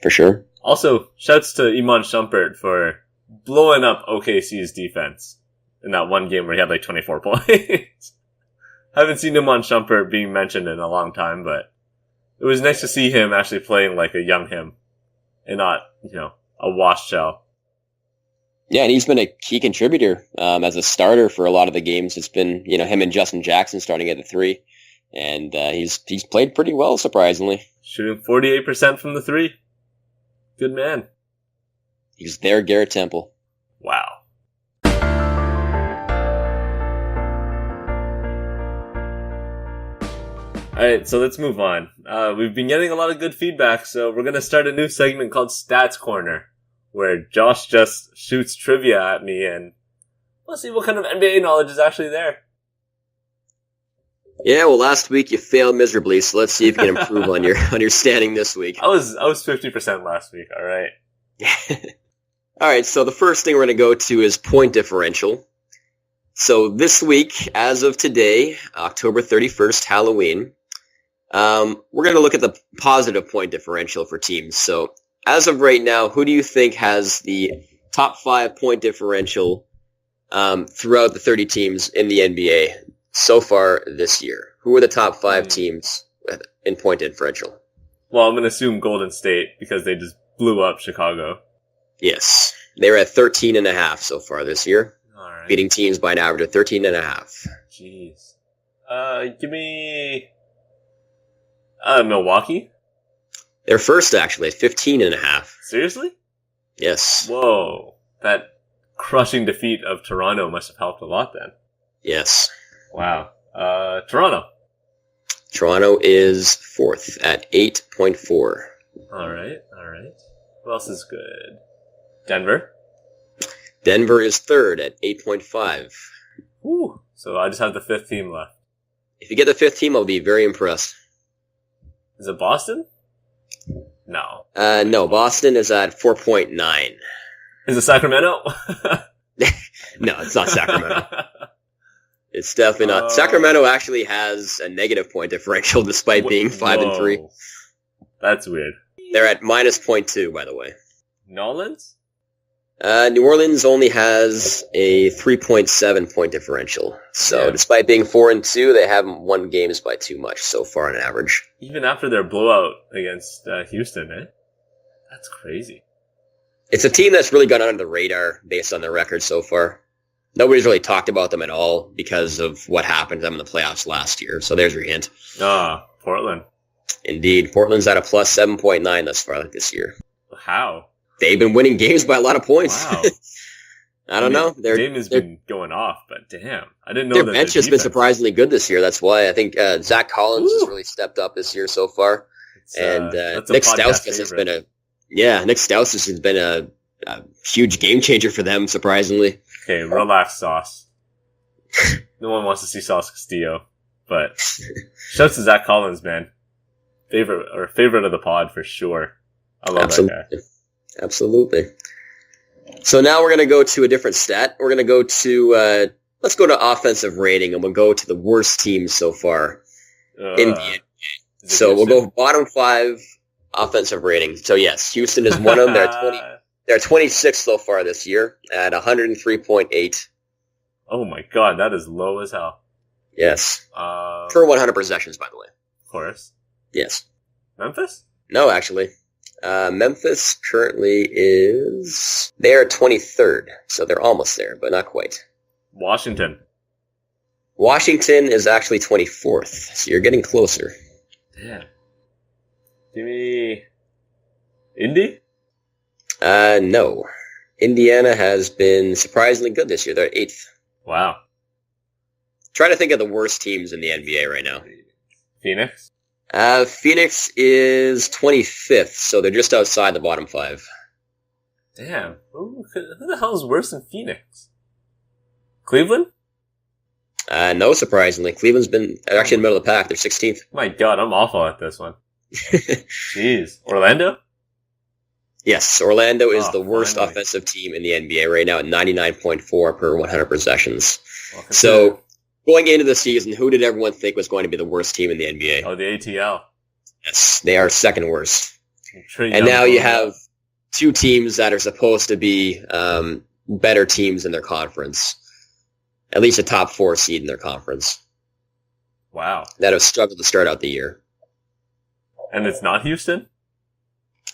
For sure. Also, shouts to Iman Shumpert for blowing up OKC's defense in that one game where he had like 24 points. Haven't seen Iman Shumpert being mentioned in a long time, but it was nice to see him actually playing like a young him and not, a washed shell. Yeah, and he's been a key contributor as a starter for a lot of the games. It's been, him and Justin Jackson starting at the 3. And he's played pretty well, surprisingly. Shooting 48% from the 3. Good man. He's their Garrett Temple. Wow. Alright, so let's move on. We've been getting a lot of good feedback, so we're going to start a new segment called Stats Corner, where Josh just shoots trivia at me, and we'll see what kind of NBA knowledge is actually there. Yeah, well, last week you failed miserably, so let's see if you can improve on your standing this week. I was 50% last week, alright? Alright, so the first thing we're going to go to is point differential. So this week, as of today, October 31st, Halloween, we're going to look at the positive point differential for teams. So as of right now, who do you think has the top 5 point differential throughout the 30 teams in the NBA so far this year? Who are the top 5 teams in point differential? Well, I'm going to assume Golden State because they just blew up Chicago. Yes. They're at 13.5 so far this year. All right. Beating teams by an average of 13.5. Jeez. Give me Milwaukee? They're first, actually, at 15.5. Seriously? Yes. Whoa. That crushing defeat of Toronto must have helped a lot then. Yes. Wow. Toronto. Toronto is fourth at 8.4. Alright. Who else is good? Denver? Denver is third at 8.5. Ooh. So I just have the 5th team left. If you get the 5th team, I'll be very impressed. Is it Boston? No. No, Boston is at 4.9. Is it Sacramento? No, it's not Sacramento. It's definitely not. Sacramento actually has a negative point differential despite being 5-3. That's weird. They're at minus 0.2, by the way. New Orleans? New Orleans only has a 3.7 point differential. So despite being 4-2, they haven't won games by too much so far on average. Even after their blowout against Houston, eh? That's crazy. It's a team that's really gone under the radar based on their record so far. Nobody's really talked about them at all because of what happened to them in the playoffs last year. So there's your hint. Portland. Indeed. Portland's at a plus 7.9 thus far this year. How? They've been winning games by a lot of points. Wow. I don't know. Their game has been going off, but damn. I didn't know their that bench has been surprisingly good this year. That's why I think Zach Collins has really stepped up this year so far. And Nick Stauskas has been Nick Stauskas has been a huge game changer for them, surprisingly. Okay, relax, Sauce. No one wants to see Sauce Castillo, but shouts to Zach Collins, man. Favorite of the pod for sure. I love that guy. Absolutely. So now we're going to go to a different stat. We're going to go to, let's go to offensive rating, and we'll go to the worst teams so far in the NBA. So we'll go bottom 5 offensive rating. So yes, Houston is one of them. They're 26th so far this year at 103.8. Oh my god, that is low as hell. Yes. Per 100 possessions, by the way. Of course. Yes. Memphis? No, actually. Memphis currently they're 23rd, so they're almost there, but not quite. Washington is actually 24th, so you're getting closer. Damn. Give me Indy? No. Indiana has been surprisingly good this year. They're 8th. Wow. Try to think of the worst teams in the NBA right now. Phoenix? Phoenix is 25th, so they're just outside the bottom 5. Damn. Who the hell is worse than Phoenix? Cleveland? No, surprisingly. Cleveland's been actually in the middle of the pack. They're 16th. My god, I'm awful at this one. Jeez. Orlando? Yes, Orlando is the worst offensive team in the NBA right now at 99.4 per 100 possessions. Well, so, going into the season, who did everyone think was going to be the worst team in the NBA? Oh, the ATL. Yes, they are second worst. Trey and now you have two teams that are supposed to be better teams in their conference, at least a top 4 seed in their conference. Wow. That have struggled to start out the year. And it's not Houston?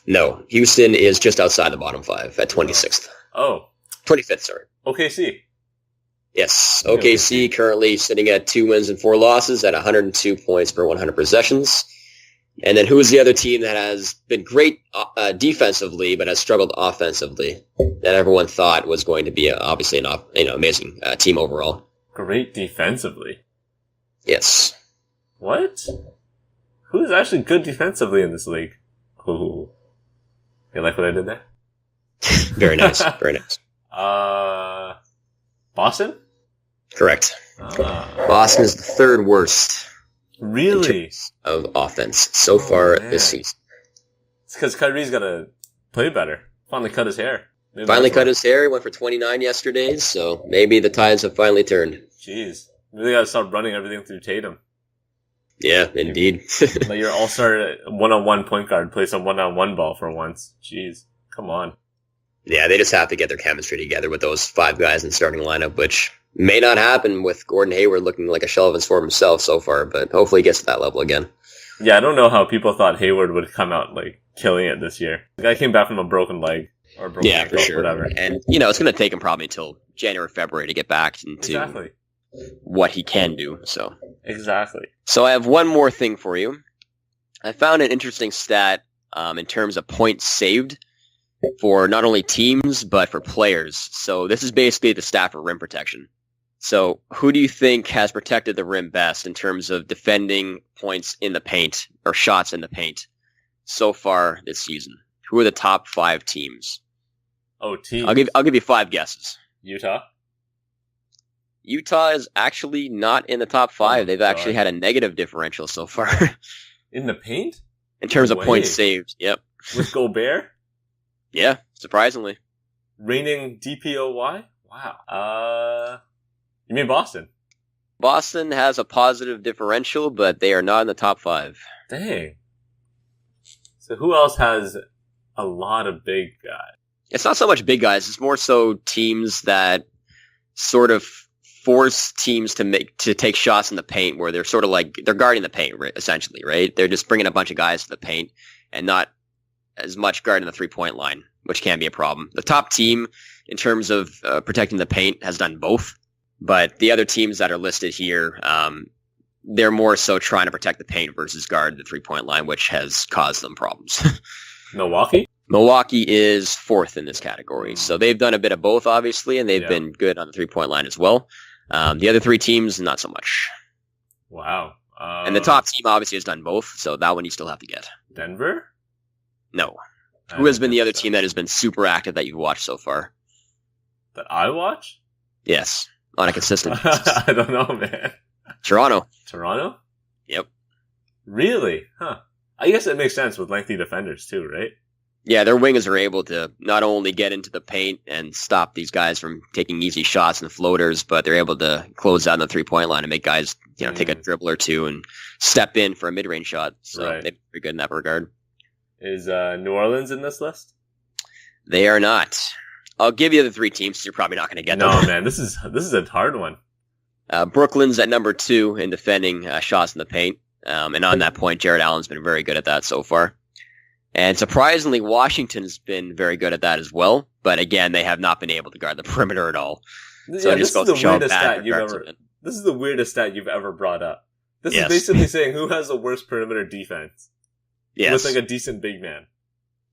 No, Houston is just outside the bottom 5 at 26th. Oh. 25th, sorry. OKC. Yes, OKC currently sitting at 2 wins and 4 losses at 102 points per 100 possessions. And then who is the other team that has been great defensively but has struggled offensively that everyone thought was going to be obviously an amazing team overall? Great defensively? Yes. What? Who's actually good defensively in this league? Ooh. You like what I did there? Very nice. Very nice. Boston? Correct. Boston is the 3rd worst. Really? Of offense so far this season. It's because Kyrie's got to play better. Finally cut his hair. He went for 29 yesterday, so maybe the tides have finally turned. Jeez. Really got to start running everything through Tatum. Yeah, indeed. Like your all-star one-on-one point guard play some one-on-one ball for once. Jeez. Come on. Yeah, they just have to get their chemistry together with those 5 guys in the starting lineup, which may not happen with Gordon Hayward looking like a shell of his form himself so far, but hopefully he gets to that level again. Yeah, I don't know how people thought Hayward would come out like killing it this year. The guy came back from a broken leg or broken ankle, for sure. Whatever. And it's going to take him probably until January, February to get back into what he can do. So exactly. So I have one more thing for you. I found an interesting stat in terms of points saved for not only teams but for players. So this is basically the stat for rim protection. So who do you think has protected the rim best in terms of defending points in the paint or shots in the paint so far this season? Who are the top 5 teams? Oh, teams. I'll give you 5 guesses. Utah is actually not in the top 5. They've actually had a negative differential so far. In the paint? In terms of points saved, yep. With Gobert? Yeah, surprisingly. Reigning DPOY? Wow. You mean Boston? Boston has a positive differential, but they are not in the top 5. Dang. So who else has a lot of big guys? It's not so much big guys. It's more so teams that sort of force teams to take shots in the paint where they're sort of like they're guarding the paint, essentially, right? They're just bringing a bunch of guys to the paint and not as much guarding the 3-point line, which can be a problem. The top team in terms of protecting the paint has done both. But the other teams that are listed here, they're more so trying to protect the paint versus guard the 3-point line, which has caused them problems. Milwaukee? Milwaukee is 4th in this category. So they've done a bit of both, obviously, and they've been good on the 3-point line as well. The other 3 teams, not so much. Wow. And the top team obviously has done both, so that one you still have to get. Denver? No. Who has been the other team that has been super active that you've watched so far? That I watch? Yes. On a consistent basis. I don't know, man. Toronto? Yep. Really? Huh. I guess it makes sense with lengthy defenders too, right? Yeah, their wingers are able to not only get into the paint and stop these guys from taking easy shots and floaters, but they're able to close out on the 3-point line and make guys, take a dribble or two and step in for a mid-range shot. So they're pretty good in that regard. Is New Orleans in this list? They are not. I'll give you the 3 teams. You're probably not going to get them. No, man, this is a hard one. Brooklyn's at number 2 in defending shots in the paint. And on that point, Jared Allen's been very good at that so far. And surprisingly, Washington's been very good at that as well. But again, they have not been able to guard the perimeter at all. So it just goes to show how bad this is the weirdest stat you've ever brought up. This is basically saying who has the worst perimeter defense. Yes. With like a decent big man.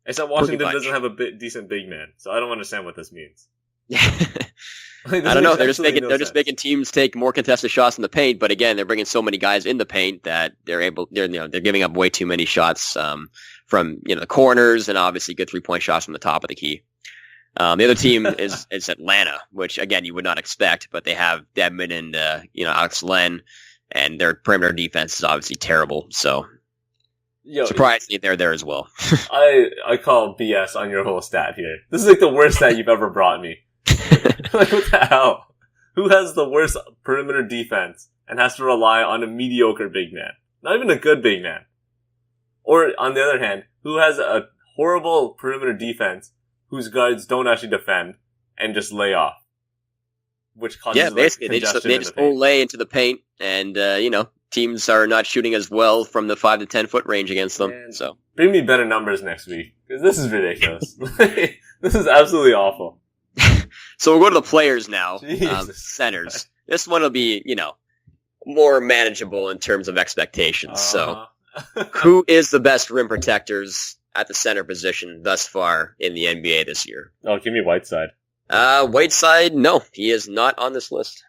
Except Washington doesn't have a decent big man, so I don't understand what this means. I don't know. They're just making teams take more contested shots in the paint, but again, they're bringing so many guys in the paint that they're giving up way too many shots from the corners and obviously good 3-point shots from the top of the key. The other team is Atlanta, which again you would not expect, but they have Dedmon and Alex Len, and their perimeter defense is obviously terrible. So. Surprisingly, they're there as well. I call BS on your whole stat here. This is like the worst stat you've ever brought me. Like, what the hell? Who has the worst perimeter defense and has to rely on a mediocre big man? Not even a good big man. Or, on the other hand, who has a horrible perimeter defense whose guards don't actually defend and just lay off, which causes basically congestion they in just the paint. all lay into the paint, and teams are not shooting as well from the 5 to 10 foot range against them. Man. So Bring me better numbers next week, because this is ridiculous. This is absolutely awful. So we'll go to the players now. Jesus. Centers. This one will be, more manageable in terms of expectations. So who is the best rim protectors at the center position thus far in the NBA this year? Oh, give me Whiteside. Whiteside, no, he is not on this list.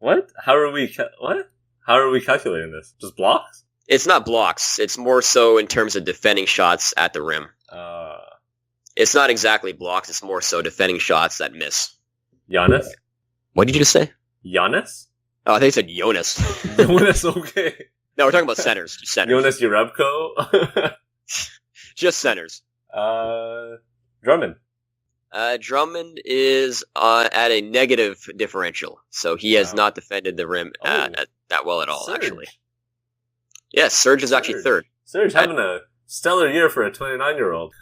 What? How are we calculating this? Just blocks? It's not blocks. It's more so in terms of defending shots at the rim. It's not exactly blocks. It's more so defending shots that miss. Giannis? What did you just say? Giannis? Oh, I think you said Jonas. Jonas, okay. No, we're talking about centers. Just centers. Jonas Jerebko? Just centers. Drummond. Drummond is at a negative differential, so he has not defended the rim that well at all, Serge. actually. Yes, Serge is actually third. Serge having a stellar year for a 29-year-old.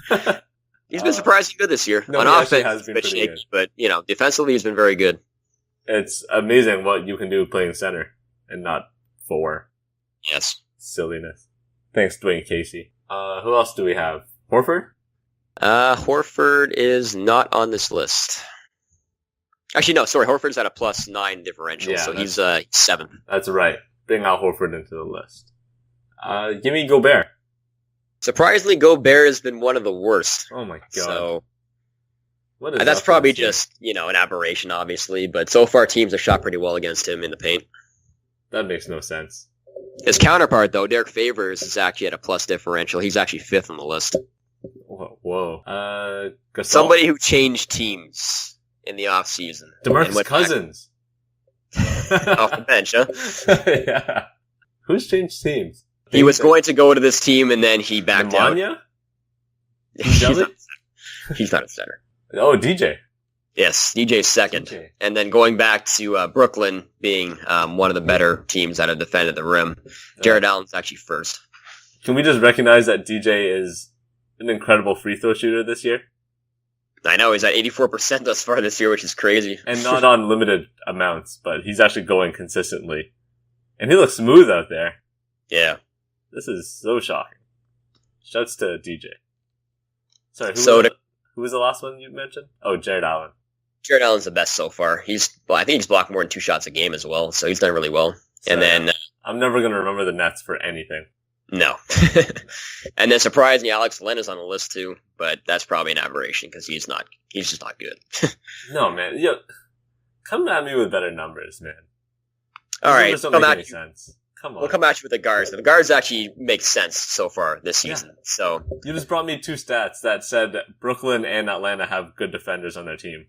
He's been surprisingly good this year. No, on he actually offense, has he's been a bit pretty shaky, but defensively he's been very good. It's amazing what you can do playing center and not four. Yes. Silliness. Thanks, Dwayne Casey. Who else do we have? Horford? Horford is not on this list. Actually, no, sorry. Horford's at a +9 differential, so he's 7th. That's right. Bring out Horford into the list. Give me Gobert. Surprisingly, Gobert has been one of the worst. Oh my god. So what is that's up probably with this just, an aberration, obviously, but so far teams have shot pretty well against him in the paint. team? That makes no sense. His counterpart, though, Derek Favors, is actually at a plus differential. He's actually 5th on the list. Whoa. Gasol? Somebody who changed teams in the offseason. DeMarcus Cousins. Off the bench, huh? Yeah. Who's changed teams? He was going to go to this team, and then he backed out. Nemanja? He's not a center. Oh, DJ. Yes, DJ's second. DJ. And then going back to Brooklyn being one of the better teams that have defended the rim, Jared Allen's actually first. Can we just recognize that DJ is an incredible free throw shooter this year? I know, he's at 84% thus far this year, which is crazy. And not on limited amounts, but he's actually going consistently. And he looks smooth out there. Yeah. This is so shocking. Shouts to DJ. Sorry, who was the last one you mentioned? Oh, Jared Allen. Jared Allen's the best so far. I think he's blocked more than 2 shots a game as well, so he's done really well. So, and then I'm never going to remember the Nets for anything. No. And then surprisingly, Alex Len is on the list too, but that's probably an aberration because he's just not good. No, man. Come at me with better numbers, man. All right, numbers don't make any sense. Come on. We'll come at you with the guards. The guards actually make sense so far this season. Yeah. So you just brought me 2 stats that said Brooklyn and Atlanta have good defenders on their team.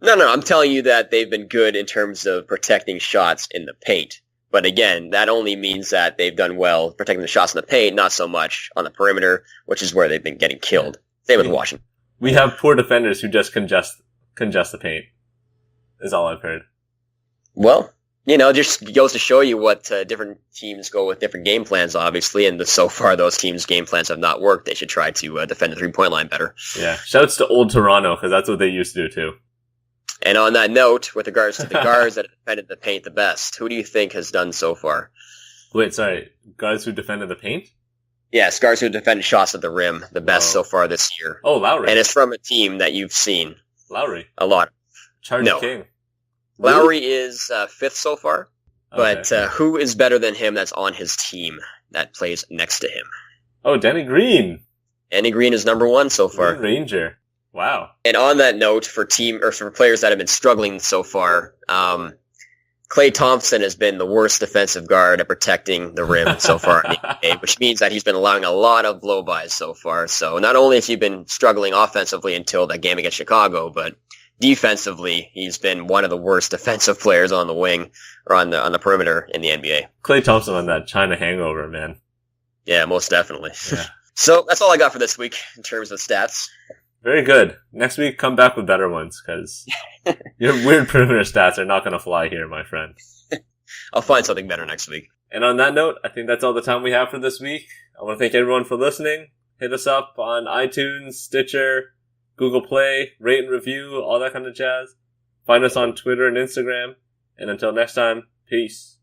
No, I'm telling you that they've been good in terms of protecting shots in the paint. But again, that only means that they've done well protecting the shots in the paint, not so much on the perimeter, which is where they've been getting killed. Same with Washington. We have poor defenders who just congest the paint, is all I've heard. Well, just goes to show you what different teams go with different game plans, obviously, and so far those teams' game plans have not worked. They should try to defend the three-point line better. Yeah, shouts to old Toronto, because that's what they used to do, too. And on that note, with regards to the guards that have defended the paint the best, who do you think has done so far? Wait, sorry, guards who defended the paint? Yes, guards who defended shots at the rim the best so far this year. Oh, Lowry. And it's from a team that you've seen. Lowry. A lot. Charlie King. Lowry is 5th so far, but who is better than him that's on his team that plays next to him? Oh, Danny Green. Danny Green is number 1 so far. Green Ranger. Wow. And on that note, for players that have been struggling so far, Klay Thompson has been the worst defensive guard at protecting the rim so far in the NBA, which means that he's been allowing a lot of blow-bys so far. So not only has he been struggling offensively until that game against Chicago, but defensively, he's been one of the worst defensive players on the wing or on the perimeter in the NBA. Klay Thompson on that China hangover, man. Yeah, most definitely. Yeah. So that's all I got for this week in terms of stats. Very good. Next week, come back with better ones, because your weird perimeter stats are not going to fly here, my friend. I'll find something better next week. And on that note, I think that's all the time we have for this week. I want to thank everyone for listening. Hit us up on iTunes, Stitcher, Google Play, rate and review, all that kind of jazz. Find us on Twitter and Instagram. And until next time, peace.